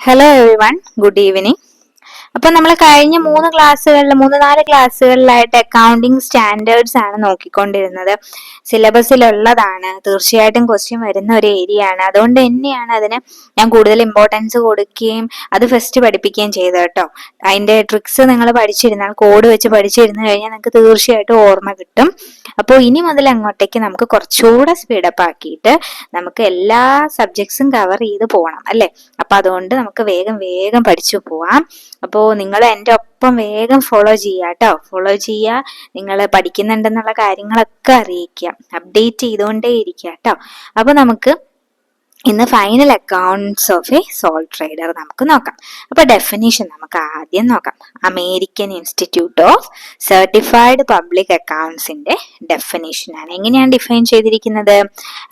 Hello every one, good evening. അപ്പൊ നമ്മൾ കഴിഞ്ഞ 3-4 ക്ലാസ്സുകളിലായിട്ട് അക്കൗണ്ടിങ് സ്റ്റാൻഡേർഡ്സ് ആണ് നോക്കിക്കൊണ്ടിരുന്നത്. സിലബസിലുള്ളതാണ്, തീർച്ചയായിട്ടും ക്വസ്റ്റ്യൻ വരുന്ന ഒരു ഏരിയ ആണ്. അതുകൊണ്ട് തന്നെയാണ് അതിന് ഞാൻ കൂടുതൽ ഇമ്പോർട്ടൻസ് കൊടുക്കുകയും അത് ഫസ്റ്റ് പഠിപ്പിക്കുകയും ചെയ്തത് കേട്ടോ. അതിന്റെ ട്രിക്സ് നിങ്ങൾ പഠിച്ചിരുന്നാൽ, കോഡ് വെച്ച് പഠിച്ചിരുന്നു കഴിഞ്ഞാൽ നിങ്ങൾക്ക് തീർച്ചയായിട്ടും ഓർമ്മ കിട്ടും. അപ്പോൾ ഇനി മുതൽ അങ്ങോട്ടേക്ക് നമുക്ക് കുറച്ചുകൂടെ സ്പീഡപ്പ് ആക്കിയിട്ട് നമുക്ക് എല്ലാ സബ്ജക്ട്സും കവർ ചെയ്ത് പോകണം അല്ലേ. അപ്പൊ അതുകൊണ്ട് നമുക്ക് വേഗം വേഗം പഠിച്ചു പോവാം. അപ്പോൾ നിങ്ങൾ എൻ്റെ ഒപ്പം വേഗം ഫോളോ ചെയ്യുക കേട്ടോ. ഫോളോ ചെയ്യുക, നിങ്ങൾ പഠിക്കുന്നുണ്ടെന്നുള്ള കാര്യങ്ങളൊക്കെ അറിയിക്കുക, അപ്ഡേറ്റ് ചെയ്തുകൊണ്ടേ ഇരിക്കുക കേട്ടോ. അപ്പൊ നമുക്ക് ഇന്ന് final accounts of a sole trader നമുക്ക് നോക്കാം. അപ്പൊ ഡെഫിനിഷൻ നമുക്ക് ആദ്യം നോക്കാം. American Institute of Certified Public അക്കൗണ്ട്സിന്റെ ഡെഫിനിഷൻ ആണ്. എങ്ങനെയാണ് ഡിഫൈൻ ചെയ്തിരിക്കുന്നത്?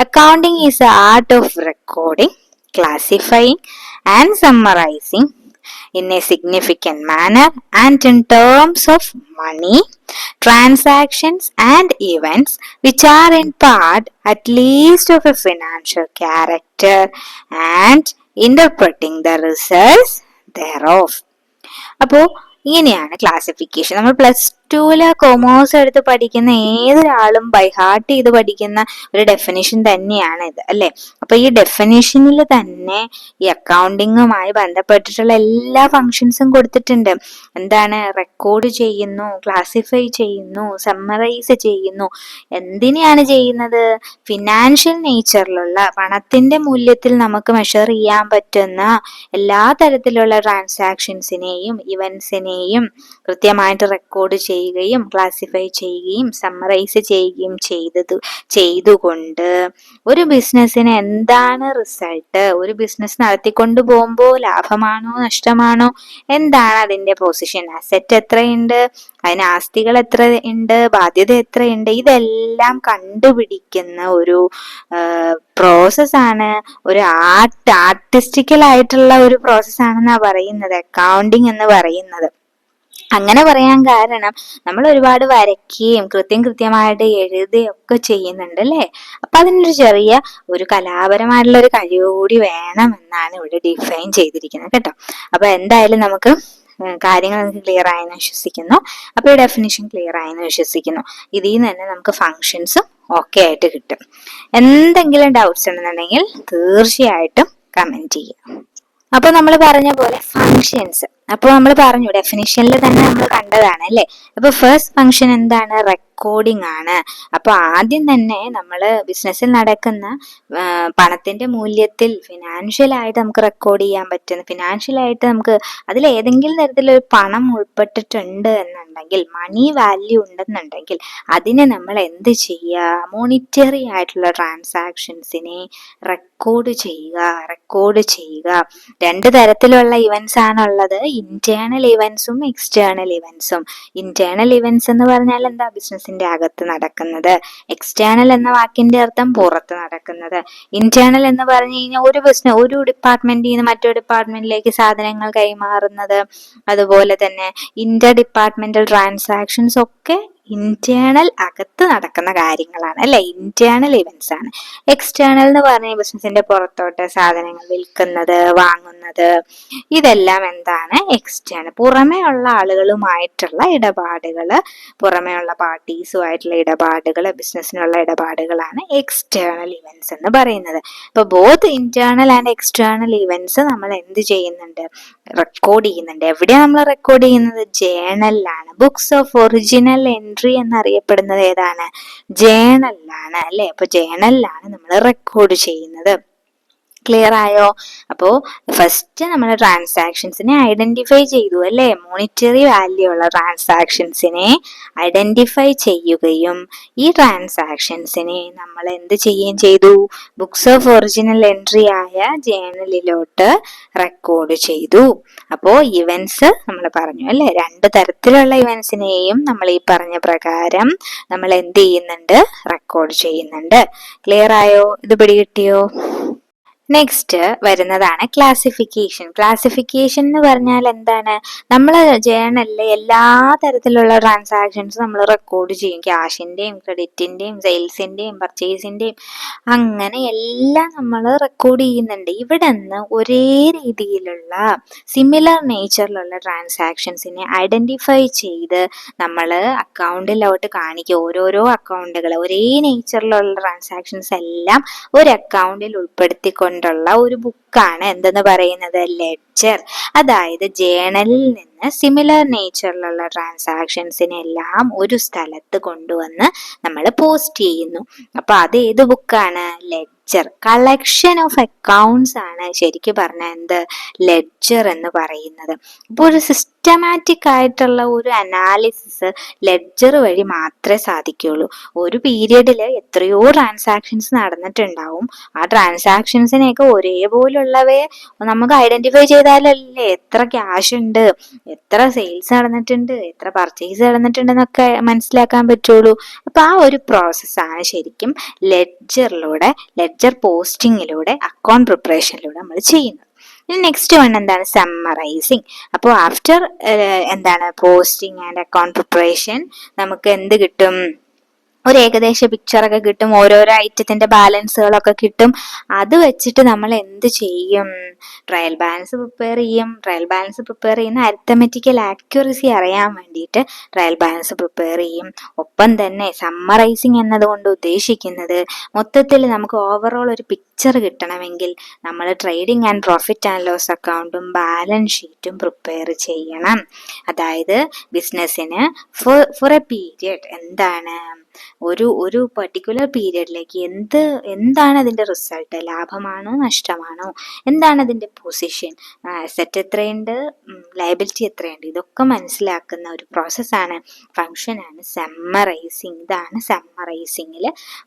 Accounting is a art of recording, classifying and summarizing in a significant manner and in terms of money, transactions and events which are in part at least of a financial character and interpreting the results thereof. അപ്പോ ഇങ്ങനെയാണ് classification. നമ്മൾ +2 commerce എടുത്ത് പഠിക്കുന്ന ഏതൊരാളും by heart ചെയ്ത് പഠിക്കുന്ന ഒരു definition തന്നെയാണ് ഇത് അല്ലെ. അപ്പൊ ഈ ഡെഫിനിഷനിൽ തന്നെ ഈ അക്കൗണ്ടിങ്ങുമായി ബന്ധപ്പെട്ടിട്ടുള്ള എല്ലാ ഫങ്ഷൻസും കൊടുത്തിട്ടുണ്ട്. എന്താണ്? റെക്കോർഡ് ചെയ്യുന്നു, ക്ലാസിഫൈ ചെയ്യുന്നു, സമ്മറൈസ് ചെയ്യുന്നു. എന്തിനെയാണ് ചെയ്യുന്നത്? ഫിനാൻഷ്യൽ നേച്ചറിലുള്ള പണത്തിന്റെ മൂല്യത്തിൽ നമുക്ക് മെഷർ ചെയ്യാൻ പറ്റുന്ന എല്ലാ തരത്തിലുള്ള ട്രാൻസാക്ഷൻസിനെയും ഇവന്റ്സിനെയും കൃത്യമായിട്ട് റെക്കോർഡ് ചെയ്യുകയും ക്ലാസിഫൈ ചെയ്യുകയും സമ്മറൈസ് ചെയ്യുകയും ചെയ്തുകൊണ്ട് ഒരു ബിസിനസ്സിന് എന്താണ് റിസൾട്ട്, ഒരു ബിസിനസ് നടത്തിക്കൊണ്ടു പോകുമ്പോൾ ലാഭമാണോ നഷ്ടമാണോ, എന്താണ് അതിന്റെ പൊസിഷൻ, അസറ്റ് എത്രയുണ്ട്, അതിന് ആസ്തികൾ എത്ര ഉണ്ട്, ബാധ്യത എത്രയുണ്ട്, ഇതെല്ലാം കണ്ടുപിടിക്കുന്ന ഒരു പ്രോസസ്സാണ്. ഒരു ആർട്ടിസ്റ്റിക്കൽ ആയിട്ടുള്ള ഒരു പ്രോസസ്സാണെന്നാ പറയുന്നത് അക്കൗണ്ടിങ് എന്ന് പറയുന്നത്. അങ്ങനെ പറയാൻ കാരണം നമ്മൾ ഒരുപാട് വരയ്ക്കുകയും കൃത്യമായിട്ട് എഴുതുകയും ഒക്കെ ചെയ്യുന്നുണ്ട് അല്ലേ. അപ്പൊ അതിനൊരു ചെറിയ ഒരു കലാപരമായിട്ടുള്ള ഒരു കഴിവ് കൂടി വേണം എന്നാണ് ഇവിടെ ഡിഫൈൻ ചെയ്തിരിക്കുന്നത് കേട്ടോ. അപ്പൊ എന്തായാലും നമുക്ക് കാര്യങ്ങൾ നമുക്ക് ക്ലിയർ ആയെന്ന് വിശ്വസിക്കുന്നു. അപ്പൊ ഈ ഡെഫിനിഷൻ ക്ലിയർ ആയെന്ന് വിശ്വസിക്കുന്നു. ഇതിൽ നിന്ന് തന്നെ നമുക്ക് ഫങ്ഷൻസും ഓക്കെ ആയിട്ട് കിട്ടും. എന്തെങ്കിലും ഡൗട്ട്സ് ഉണ്ടെന്നുണ്ടെങ്കിൽ തീർച്ചയായിട്ടും കമന്റ് ചെയ്യുക. അപ്പൊ നമ്മൾ പറഞ്ഞ പോലെ ഫങ്ഷൻസ്, അപ്പൊ നമ്മൾ പറഞ്ഞു ഡെഫിനിഷനിൽ തന്നെ നമ്മൾ കണ്ടതാണ് അല്ലെ. അപ്പൊ ഫസ്റ്റ് ഫങ്ഷൻ എന്താണ്? റെക്കോർഡിംഗ് ആണ്. അപ്പൊ ആദ്യം തന്നെ നമ്മൾ ബിസിനസ്സിൽ നടക്കുന്ന പണത്തിന്റെ മൂല്യത്തിൽ ഫിനാൻഷ്യലായിട്ട് നമുക്ക് റെക്കോർഡ് ചെയ്യാൻ പറ്റുന്ന, ഫിനാൻഷ്യലായിട്ട് നമുക്ക് അതിൽ ഏതെങ്കിലും തരത്തിലൊരു പണം ഉൾപ്പെട്ടിട്ടുണ്ട് എന്നുണ്ടെങ്കിൽ, മണി വാല്യൂ ഉണ്ടെന്നുണ്ടെങ്കിൽ അതിനെ നമ്മൾ എന്ത് ചെയ്യുക? മോണിറ്ററി ആയിട്ടുള്ള ട്രാൻസാക്ഷൻസിനെ റെക്കോർഡ് ചെയ്യുക. 2 തരത്തിലുള്ള ഇവന്റ്സ് ആണുള്ളത്, ഇന്റേണൽ ഇവന്റ്സും എക്സ്റ്റേണൽ ഇവന്റ്സും. ഇന്റേണൽ ഇവന്റ്സ് എന്ന് പറഞ്ഞാൽ എന്താ? ബിസിനസിന്റെ അകത്ത് നടക്കുന്നത്. എക്സ്റ്റേണൽ എന്ന വാക്കിന്റെ അർത്ഥം പുറത്ത് നടക്കുന്നത്. ഇന്റേണൽ എന്ന് പറഞ്ഞു കഴിഞ്ഞാൽ ഒരു ഡിപ്പാർട്ട്മെന്റിൽ നിന്ന് മറ്റൊരു ഡിപ്പാർട്ട്മെന്റിലേക്ക് സാധനങ്ങൾ കൈമാറുന്നത്. അതുപോലെ തന്നെ ഇന്റർ ഡിപ്പാർട്ട്മെന്റൽ ട്രാൻസാക്ഷൻസ് ഒക്കെ ഇന്റേണൽ അകത്ത് നടക്കുന്ന കാര്യങ്ങളാണ് അല്ലെ, ഇന്റേണൽ ഇവന്റ്സ് ആണ്. എക്സ്റ്റേണൽ എന്ന് പറഞ്ഞ ബിസിനസിന്റെ പുറത്തോട്ട് സാധനങ്ങൾ വിൽക്കുന്നത്, വാങ്ങുന്നത്, ഇതെല്ലാം എന്താണ്? എക്സ്റ്റേണൽ. പുറമേ ഉള്ള ആളുകളുമായിട്ടുള്ള ഇടപാടുകള്, പുറമേ ഉള്ള പാർട്ടീസുമായിട്ടുള്ള ഇടപാടുകള്, ബിസിനസ്സിനുള്ള ഇടപാടുകളാണ് എക്സ്റ്റേണൽ ഇവന്റ്സ് എന്ന് പറയുന്നത്. അപ്പൊ both internal and external events നമ്മൾ എന്ത് ചെയ്യുന്നുണ്ട്? റെക്കോർഡ് ചെയ്യുന്നുണ്ട്. എവിടെയാണ് നമ്മൾ റെക്കോർഡ് ചെയ്യുന്നത്? ജേണലിലാണ്. ബുക്സ് ഓഫ് ഒറിജിനൽ എൻട്രി എന്നറിയപ്പെടുന്നത് ഏതാണ്? ജേണലിലാണ് അല്ലെ. അപ്പൊ ജേണലിലാണ് നമ്മൾ റെക്കോർഡ് ചെയ്യുന്നത്. ക്ലിയർ ആയോ? അപ്പോ ഫസ്റ്റ് നമ്മൾ ട്രാൻസാക്ഷൻസിനെ ഐഡന്റിഫൈ ചെയ്തു അല്ലെ. മോണിറ്ററി വാല്യൂ ഉള്ള ട്രാൻസാക്ഷൻസിനെ ഐഡന്റിഫൈ ചെയ്യുകയും ഈ ട്രാൻസാക്ഷൻസിനെ നമ്മൾ എന്ത് ചെയ്യുകയും ചെയ്തു? ബുക്സ് ഓഫ് ഒറിജിനൽ എൻട്രി ആയ ജേണലിലോട്ട് റെക്കോർഡ് ചെയ്തു. അപ്പോ ഇവന്റ്സ് നമ്മൾ പറഞ്ഞു അല്ലെ, 2 തരത്തിലുള്ള ഇവന്റ്സിനെയും നമ്മൾ ഈ പറഞ്ഞ പ്രകാരം നമ്മൾ എന്ത് ചെയ്യുന്നുണ്ട്? റെക്കോർഡ് ചെയ്യുന്നുണ്ട്. ക്ലിയർ ആയോ? ഇത് പിടികിട്ടിയോ? നെക്സ്റ്റ് വരുന്നതാണ് ക്ലാസിഫിക്കേഷൻ. ക്ലാസിഫിക്കേഷൻ എന്ന് പറഞ്ഞാൽ എന്താണ്? നമ്മൾ ജേണലില് എല്ലാ തരത്തിലുള്ള ട്രാൻസാക്ഷൻസ് നമ്മൾ റെക്കോർഡ് ചെയ്യും. ക്യാഷിന്റെയും ക്രെഡിറ്റിന്റെയും സെയിൽസിന്റെയും പർച്ചേസിന്റെയും അങ്ങനെ എല്ലാം നമ്മൾ റെക്കോർഡ് ചെയ്യുന്നുണ്ട്. ഇവിടെ നിന്ന് ഒരേ രീതിയിലുള്ള സിമിലർ നേച്ചറിലുള്ള ട്രാൻസാക്ഷൻസിനെ ഐഡന്റിഫൈ ചെയ്ത് നമ്മൾ അക്കൗണ്ടിലോട്ട് കാണിക്കും. ഓരോരോ അക്കൗണ്ടുകൾ ഒരേ നേച്ചറിലുള്ള ട്രാൻസാക്ഷൻസ് എല്ലാം ഒരു അക്കൗണ്ടിൽ ഉൾപ്പെടുത്തിക്കൊണ്ടുള്ള ഒരു ബുക്കാണ് എന്തെന്ന് പറയുന്നത്? ലെഡ്ജർ. അതായത് ജേണലിൽ നിന്ന് സിമിലർ നേച്ചറിലുള്ള ട്രാൻസാക്ഷൻസിനെ എല്ലാം ഒരു സ്ഥലത്ത് കൊണ്ടുവന്ന് നമ്മൾ പോസ്റ്റ് ചെയ്യുന്നു. അപ്പൊ അത് ഏത് ബുക്കാണ്? ലെഡ്ജർ. കളക്ഷൻ ഓഫ് അക്കൗണ്ട്സ് ആണ് ശരിക്കും പറഞ്ഞാൽ എന്ത്? ലെഡ്ജർ എന്ന് പറയുന്നത്. അപ്പോൾ ഒരു സിസ്റ്റമാറ്റിക് ആയിട്ടുള്ള ഒരു അനാലിസിസ് ലെഡ്ജർ വഴി മാത്രമേ സാധിക്കുകയുള്ളൂ. ഒരു പീരിയഡിൽ എത്രയോ ട്രാൻസാക്ഷൻസ് നടന്നിട്ടുണ്ടാവും. ആ ട്രാൻസാക്ഷൻസിനെയൊക്കെ ഒരേപോലുള്ളവയെ നമുക്ക് ഐഡന്റിഫൈ ചെയ്താലല്ലേ എത്ര ക്യാഷ് ഉണ്ട്, എത്ര സെയിൽസ് നടന്നിട്ടുണ്ട്, എത്ര പർച്ചേസ് നടന്നിട്ടുണ്ട് എന്നൊക്കെ മനസ്സിലാക്കാൻ പറ്റുള്ളൂ. അപ്പൊ ആ ഒരു പ്രോസസ്സാണ് ശരിക്കും ലെഡ്ജറിലൂടെ, ലെഡ്ജർ പോസ്റ്റിങ്ങിലൂടെ, അക്കൗണ്ട് പ്രിപ്പറേഷനിലൂടെ നമ്മൾ ചെയ്യുന്നത്. നെക്സ്റ്റ് വൺ എന്താണ്? സമ്മറൈസിങ്. അപ്പോൾ ആഫ്റ്റർ എന്താണ് പോസ്റ്റിംഗ് ആൻഡ് അക്കൗണ്ട് പ്രിപ്പറേഷൻ നമുക്ക് എന്ത് കിട്ടും? ഒരു ഏകദേശ പിക്ചറൊക്കെ കിട്ടും, ഓരോരോ ഐറ്റത്തിന്റെ ബാലൻസുകളൊക്കെ കിട്ടും. അത് വെച്ചിട്ട് നമ്മൾ എന്ത് ചെയ്യും? ട്രയൽ ബാലൻസ് പ്രിപ്പയർ ചെയ്യും. ട്രയൽ ബാലൻസ് പ്രിപ്പയർ ചെയ്യുന്ന അരിത്തമെറ്റിക്കൽ ആക്യുറസി അറിയാൻ വേണ്ടിയിട്ട് ട്രയൽ ബാലൻസ് പ്രിപ്പയർ ചെയ്യും. ഒപ്പം തന്നെ സമ്മറൈസിങ് എന്നതുകൊണ്ട് ഉദ്ദേശിക്കുന്നത് മൊത്തത്തിൽ നമുക്ക് ഓവറോൾ ഒരു പിക്ചർ കിട്ടണമെങ്കിൽ നമ്മൾ trading and profit and loss അക്കൗണ്ടും ബാലൻസ് ഷീറ്റും പ്രിപ്പയർ ചെയ്യണം. അതായത് ബിസിനസ്സിന് ഫോർ എ പീരിയഡ് എന്താണ് ഒരു പെർട്ടിക്കുലർ പീരിയഡിലേക്ക് എന്താണ് അതിന്റെ റിസൾട്ട്? ലാഭമാണോ നഷ്ടമാണോ? എന്താണ് അതിന്റെ പൊസിഷൻ? അസറ്റ് എത്രയുണ്ട്, ലയബിലിറ്റി എത്രയുണ്ട്? ഇതൊക്കെ മനസ്സിലാക്കുന്ന ഒരു പ്രോസസ്സാണ്, ഫംഗ്ഷനാണ് സമ്മറൈസിങ്. ഇതാണ് സമ്മറൈസിങ്ങിൽ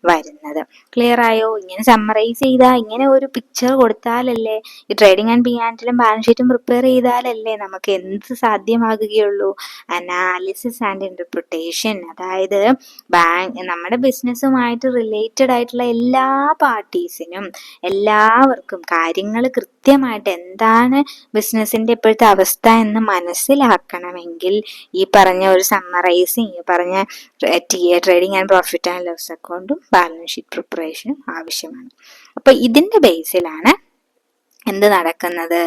വരുന്നത്. ക്ലിയർ ആയോ? ഇങ്ങനെ സമ്മറൈസ് ചെയ്താൽ, ഇങ്ങനെ ഒരു പിക്ചർ കൊടുത്താലല്ലേ, ഈ ട്രേഡിംഗ് ആൻഡ് ബിയാൻഡിലും ബാലൻസ് ഷീറ്റും പ്രിപ്പയർ ചെയ്താലല്ലേ നമുക്ക് എന്ത് സാധ്യമാകുകയുള്ളൂ? Analysis and interpretation. അതായത് നമ്മുടെ ബിസിനസ്സുമായിട്ട് റിലേറ്റഡ് ആയിട്ടുള്ള എല്ലാ പാർട്ടീസിനും, എല്ലാവർക്കും കാര്യങ്ങൾ കൃത്യമായിട്ട് എന്താണ് ബിസിനസിന്റെ ഇപ്പോഴത്തെ അവസ്ഥ എന്ന് മനസ്സിലാക്കണമെങ്കിൽ ഈ പറഞ്ഞ ഒരു സമ്മറൈസിങ്, ഈ പറഞ്ഞ trading and profit and loss അക്കൗണ്ടും ബാലൻസ് ഷീറ്റ് പ്രിപ്പറേഷനും ആവശ്യമാണ്. അപ്പൊ ഇതിന്റെ ബേസിലാണ് എന്ത് നടക്കുന്നത്?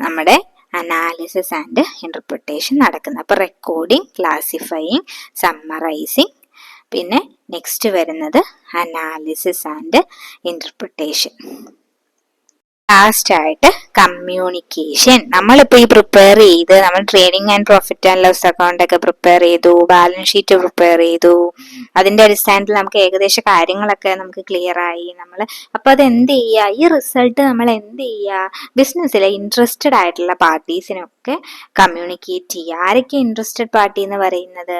നമ്മുടെ അനാലിസിസ് ആൻഡ് ഇന്റർപ്രിട്ടേഷൻ നടക്കുന്നത്. അപ്പൊ റെക്കോർഡിംഗ്, ക്ലാസിഫയിങ്, സമ്മറൈസിങ്, പിന്നെ നെക്സ്റ്റ് വരുന്നത് അനാലിസിസ് ആൻഡ് ഇന്റർപ്രിട്ടേഷൻ. ലാസ്റ്റ് ആയിട്ട് കമ്മ്യൂണിക്കേഷൻ. നമ്മളിപ്പോ ഈ പ്രിപ്പയർ ചെയ്ത് നമ്മൾ trading and profit and loss account ഒക്കെ പ്രിപ്പയർ ചെയ്തു, ബാലൻസ് ഷീറ്റ് പ്രിപ്പയർ ചെയ്തു. അതിന്റെ അടിസ്ഥാനത്തിൽ നമുക്ക് ഏകദേശ കാര്യങ്ങളൊക്കെ നമുക്ക് ക്ലിയർ ആയി. അപ്പൊ അത് എന്ത് ചെയ്യുക? ഈ റിസൾട്ട് നമ്മൾ എന്ത് ചെയ്യുക? ബിസിനസ്സിലെ ഇൻട്രസ്റ്റഡ് ആയിട്ടുള്ള പാർട്ടീസിനൊക്കെ കമ്മ്യൂണിക്കേറ്റ് ചെയ്യുക. ആരൊക്കെ ഇൻട്രസ്റ്റഡ് പാർട്ടി എന്ന് പറയുന്നത്?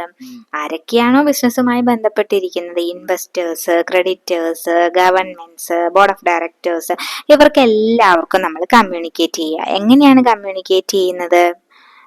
ആരൊക്കെയാണോ ബിസിനസ്സുമായി ബന്ധപ്പെട്ടിരിക്കുന്നത്, investors, creditors, governments, board of directors, ഇവർക്കെല്ലാവർക്കും നമ്മൾ കമ്മ്യൂണിക്കേറ്റ് ചെയ്യുക. എങ്ങനെയാണ് കമ്മ്യൂണിക്കേറ്റ് ചെയ്യുന്നത്?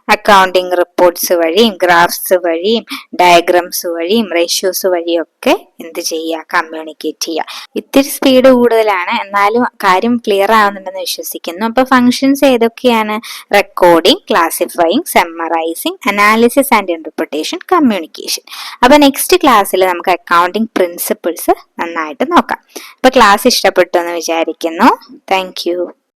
അക്കൗണ്ടിങ് റിപ്പോർട്ട്സ് വഴിയും, ഗ്രാഫ്സ് വഴിയും, ഡയഗ്രാംസ് വഴിയും, റേഷ്യോസ് വഴിയും ഒക്കെ എന്ത് ചെയ്യുക? കമ്മ്യൂണിക്കേറ്റ് ചെയ്യുക. ഇത്തിരി സ്പീഡ് കൂടുതലാണ്, എന്നാലും കാര്യം ക്ലിയർ ആവുന്നുണ്ടെന്ന് വിശ്വസിക്കുന്നു. അപ്പൊ ഫങ്ഷൻസ് ഏതൊക്കെയാണ്? Recording, classifying, summarizing, analysis and interpretation, communication. അപ്പൊ നെക്സ്റ്റ് ക്ലാസ്സിൽ നമുക്ക് അക്കൗണ്ടിങ് പ്രിൻസിപ്പിൾസ് നന്നായിട്ട് നോക്കാം. അപ്പൊ ക്ലാസ് ഇഷ്ടപ്പെട്ടു എന്ന് വിചാരിക്കുന്നു. Thank you.